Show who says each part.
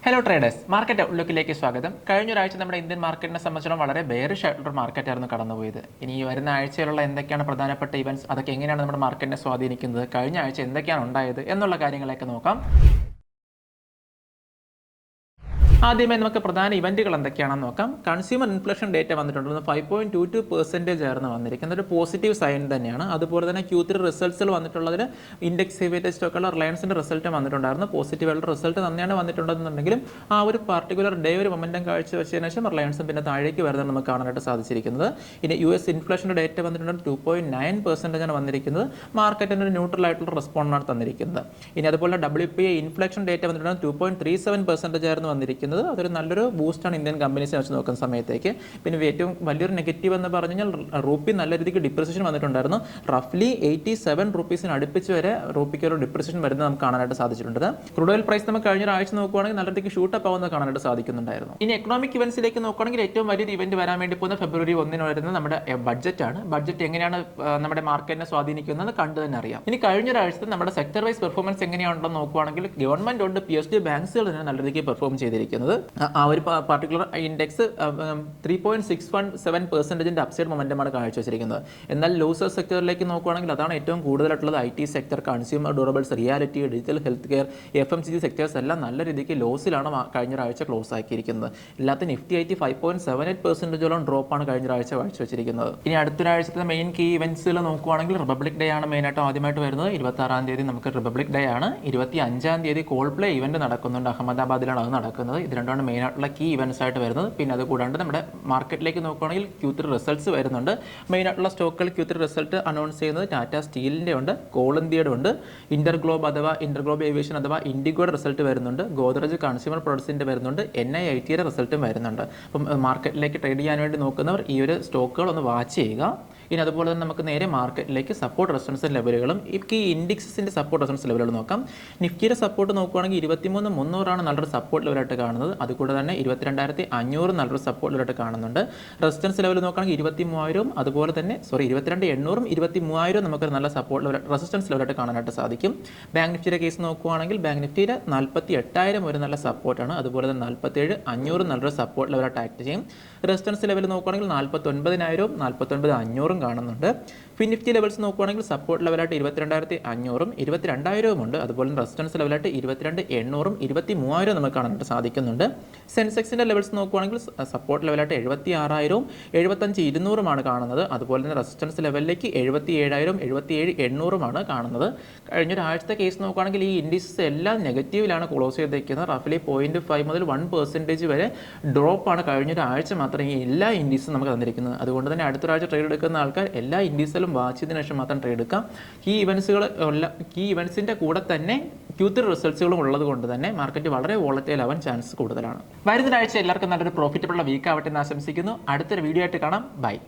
Speaker 1: Hello traders, market ഔട്ട്ലുക്കിലേക്ക് സ്വാഗതം. കഴിഞ്ഞ ഒരാഴ്ച നമ്മുടെ ഇന്ത്യൻ മാർക്കറ്റിനെ സംബന്ധിച്ചിടത്തോളം വളരെ ബെയറിഷ് ആയിട്ടുള്ള മാർക്കറ്റായിരുന്നു കടന്നുപോയത്. ഇനി ഈ വരുന്ന ആഴ്ചയിലുള്ള എന്തൊക്കെയാണ് പ്രധാനപ്പെട്ട ഇവന്റ്സ്, അതൊക്കെ എങ്ങനെയാണ് നമ്മുടെ മാർക്കറ്റിനെ സ്വാധീനിക്കുന്നത്, കഴിഞ്ഞ ആഴ്ച എന്തൊക്കെയാണ് ഉണ്ടായത് എന്നുള്ള കാര്യങ്ങളൊക്കെ നോക്കാം. ആദ്യമായി നമുക്ക് പ്രധാന ഇവന്റുകൾ എന്തൊക്കെയാണെന്ന് നോക്കാം. കൺസ്യൂമർ ഇൻഫ്ലേഷൻ ഡേറ്റ വന്നിട്ടുണ്ട്. 5.22% ആയിരുന്നു വന്നിരിക്കുന്നത്. ഒരു പോസിറ്റീവ് സൈൻ തന്നെയാണ്. അതുപോലെ തന്നെ Q3 റിസൾട്ട്സുകൾ വന്നിട്ടുള്ളതിൽ ഇൻഡെക്സ് ഹെവിയേറ്റ് സ്റ്റോക്കുള്ള റിലയൻസിന്റെ റിസൾട്ട് വന്നിട്ടുണ്ടായിരുന്നു. പോസിറ്റീവ് ആയിട്ടുള്ള റിസൾട്ട് തന്നെയാണ് വന്നിട്ടുണ്ടെന്നുണ്ടെങ്കിലും ആ ഒരു പർട്ടിക്കുലർ ഡേ ഒരു മൊമെന്റം കാഴ്ചവെച്ചതിന് ശേഷം റിലയൻസും പിന്നെ താഴേക്ക് വരുന്നത് നമുക്ക് കാണാനായിട്ട് സാധിച്ചിരിക്കുന്നത്. ഇനി US ഇൻഫ്ലേഷന്റെ ഡേറ്റ വന്നിട്ടുണ്ട്. 2.9% ആണ് വന്നിരിക്കുന്നത്. മാർക്കറ്റിന് ഒരു ന്യൂട്രൽ ആയിട്ടുള്ള റെസ്പോണ്ടാണ് തന്നിരിക്കുന്നത്. ഇനി അതുപോലെ WPI ഇൻഫ്ലേഷൻ ഡേറ്റ വന്നിട്ടുണ്ട്. 2.37% ആയിരുന്നു വന്നിരിക്കുന്നത്. അതൊരു നല്ലൊരു ബൂസ്റ്റാണ് ഇന്ത്യൻ കമ്പനീസിനെ വെച്ച് നോക്കുന്ന സമയത്തേക്ക്. പിന്നെ ഏറ്റവും വലിയൊരു നെഗറ്റീവ് എന്ന് പറഞ്ഞു കഴിഞ്ഞാൽ റൂപ്പി നല്ല രീതിക്ക് ഡിപ്രിസിയേഷൻ വന്നിട്ടുണ്ടായിരുന്നു. റഫ്ലി 87 റുപ്പീസിന് അടുപ്പിച്ച് വരെ റൂപ്പിക്ക് ഒരു ഡിപ്രിസിയേഷൻ വരുന്നത് നമുക്ക് കാണാനായിട്ട് സാധിച്ചിട്ടുണ്ട്. ക്രൂഡ് ഓയിൽ പ്രൈസ് നമുക്ക് കഴിഞ്ഞ ആഴ്ച നോക്കുവാണെങ്കിൽ നല്ല രീതിക്ക് ഷൂട്ടപ്പ് ആവുന്നത് കാണാനായിട്ട് സാധിക്കുന്നുണ്ടായിരുന്നു. ഇനി എക്കണോമിക് ഇവന്റ്സിലേക്ക് നോക്കുകയാണെങ്കിൽ ഏറ്റവും വലിയൊരു ഇവന്റ് വരാൻ വേണ്ടി പോകുന്ന ഫെബ്രുവരി 1 വരുന്നത് നമ്മുടെ ബഡ്ജറ്റാണ്. ബഡ്ജറ്റ് എങ്ങനെയാണ് നമ്മുടെ മാർക്കറ്റിനെ സ്വാധീനിക്കുന്നത് കണ്ടു തന്നെ അറിയാം. ഇനി കഴിഞ്ഞ ഒരാഴ്ചത്തെ നമ്മുടെ സെക്ടർ വൈസ് പെർഫോമൻസ് എങ്ങനെയാണെന്ന് നോക്കുവാണെങ്കിൽ ഗവൺമെന്റ് ഉണ്ട് PSU ബാങ്ക്സുകൾ തന്നെ നല്ല രീതിക്ക് പെർഫോം ചെയ്തിരിക്കുന്നത്. ആ ഒരു പർട്ടിക്കുലർ ഇൻഡെക്സ് 3.617% അപ്സൈഡ് മൊമെന്റമാണ് കാഴ്ചവെച്ചിരിക്കുന്നത്. എന്നാൽ ലൂസർ സെക്ടറിലേക്ക് നോക്കുകയാണെങ്കിൽ അതാണ് ഏറ്റവും കൂടുതലായിട്ടുള്ളത്. IT sector, consumer durables, reality, digital health care, FMCG sectors എല്ലാം നല്ല രീതിക്ക് ലോസിലാണ് കഴിഞ്ഞ ആഴ്ച ക്ലോസ് ആക്കിയിരിക്കുന്നത്. എല്ലാത്തിനും നിഫ്റ്റി 5.78% ഡ്രോപ്പാണ് കഴിഞ്ഞ ആഴ്ച കാഴ്ചവെച്ചിരിക്കുന്നത്. ഇനി അടുത്തൊരാഴ്ചത്തെ മെയിൻ കീ ഇവന്റ്സുകൾ നോക്കുകയാണെങ്കിൽ റിപ്പബ്ലിക് ഡേ ആണ് മെയിനായിട്ട് ആദ്യമായിട്ട് വരുന്നത്. 26-ാം തീയതി നമുക്ക് റിപ്പബ്ലിക് ഡേ ആണ്. 25-ാം തീയതി കോൾപ്ലേ ഇവന്റ് നടക്കുന്നുണ്ട്. അഹമ്മദാബാദിലാണ് അത് നടക്കുന്നത്. ഇത് രണ്ടാണ് മെയിൻ ആയിട്ടുള്ള കീ ഇവന്റ്സ് ആയിട്ട് വരുന്നത്. പിന്നെ അത് കൂടാണ്ട് നമ്മുടെ മാർക്കറ്റിലേക്ക് നോക്കുകയാണെങ്കിൽ Q3 റിസൾട്ട്സ് വരുന്നുണ്ട്. മെയിൻ ആയിട്ടുള്ള സ്റ്റോക്കുകൾ Q3 റിസൾട്ട് അനൗൺസ് ചെയ്യുന്നത് ടാറ്റ സ്റ്റീലിൻ്റെ ഉണ്ട്, കോൾ ഇന്ത്യയുടെ ഉണ്ട്, ഇന്റർഗ്ലോബ് ഏവിയേഷൻ അഥവാ ഇൻഡിഗോയുടെ റിസൾട്ട് വരുന്നുണ്ട്, ഗോദ്രേജ് കൺസ്യൂമർ പ്രൊഡക്ട്സിൻ്റെ വരുന്നുണ്ട്, NIITയുടെ റിസൾട്ടും വരുന്നുണ്ട്. അപ്പം മാർക്കറ്റിലേക്ക് ട്രേഡ് ചെയ്യാൻ വേണ്ടി നോക്കുന്നവർ ഈ ഒരു സ്റ്റോക്കുകൾ ഒന്ന് വാച്ച് ചെയ്യുക. ഇനി അതുപോലെ തന്നെ നമുക്ക് നേരെ മാർക്കറ്റിലേക്ക് സപ്പോർട്ട് റെസിസ്റ്റൻസ് ലെവലുകളും ഈ ഇൻഡെക്സിന്റെ സപ്പോർട്ട് റെസിസ്റ്റൻസ് ലെവലുകൾ നോക്കാം. നിഫ്റ്റിയുടെ സപ്പോർട്ട് നോക്കുകയാണെങ്കിൽ 23,300 നല്ലൊരു സപ്പോർട്ട് ലെവലായിട്ട് കാണുന്നത്. അതുകൂടെ തന്നെ 22,500 നല്ലൊരു സപ്പോർട്ട് ലെവലായിട്ട് കാണുന്നുണ്ട്. റെസിസ്റ്റൻസ് ലെവൽ നോക്കുകയാണെങ്കിൽ 23,000 അതുപോലെ തന്നെ 22,800 23,000 നമുക്ക് നല്ല സപ്പോർട്ട് ലെവൽ റെസിസ്റ്റൻസ് ലെവലായിട്ട് കാണാനായിട്ട് സാധിക്കും. ബാങ്ക് നിഫ്റ്റിയുടെ കേസ് നോക്കുകയാണെങ്കിൽ ബാങ്ക് നിഫ്റ്റിയുടെ 48,000 ഒരു നല്ല സപ്പോർട്ടാണ്. അതുപോലെ തന്നെ 47,500 നല്ലൊരു സപ്പോർട്ട് ലെവലായിട്ട് ആക്ട് ചെയ്യും. റെസിസ്റ്റൻസ് ലെവൽ നോക്കുകയാണെങ്കിൽ 49,000 49,500 കാണുന്നുണ്ട്. ഫിൻനിഫ്റ്റി ലെവൽസ് നോക്കുകയാണെങ്കിൽ സപ്പോർട്ട് ലെവലായിട്ട് 22,500 22,000 ഉണ്ട്. അതുപോലെ റെസിസ്റ്റൻസ് ലെവലായിട്ട് 22,800 23,000 നമുക്ക് കാണാനായിട്ട് സാധിക്കുന്നുണ്ട്. സെൻസെക്സിന്റെ ലെവൽസ് നോക്കുകയാണെങ്കിൽ സപ്പോർട്ട് ലെവലായിട്ട് 76,000 75,200 കാണുന്നത്. അതുപോലെ തന്നെ റെസിസ്റ്റൻസ് ലെവലിലേക്ക് 77,000 77,800 കാണുന്നത്. കഴിഞ്ഞൊരാഴ്ചത്തെ കേസ് നോക്കുകയാണെങ്കിൽ ഈ ഇൻഡിസസ് എല്ലാം നെഗറ്റീവിലാണ് ക്ലോസ് ചെയ്തിരിക്കുന്നത്. റഫ്ലി 0.5 മുതൽ 1% വരെ ഡ്രോപ്പാണ് കഴിഞ്ഞൊരാഴ്ച മാത്രം ഈ എല്ലാ ഇൻഡീസും നമുക്ക് തന്നിരിക്കുന്നത്. അതുകൊണ്ട് തന്നെ അടുത്തൊരാഴ്ച ട്രേഡ് എടുക്കുന്ന ആൾക്കാർ എല്ലാ ഇൻഡീസിലും വാച്ച് ചെയ്തതിനു ശേഷം മാത്രം ട്രേഡ് എടുക്കാം. ഈ ഇവന്റ്സിന്റെ കൂടെ തന്നെ Q3 റിസൾട്ട്സുകളും ഉള്ളത് കൊണ്ട് തന്നെ മാർക്കറ്റ് വളരെ വോളറ്റൈൽ ആവാൻ ചാൻസ് കൂടുതലാണ്. വരുന്ന ആഴ്ച എല്ലാവർക്കും നല്ലൊരു പ്രോഫിറ്റബിൾ വീക്ക് ആവട്ടെ എന്ന് ആശംസിക്കുന്നു. അടുത്തൊരു വീഡിയോ ആയിട്ട് കാണാം. ബൈ.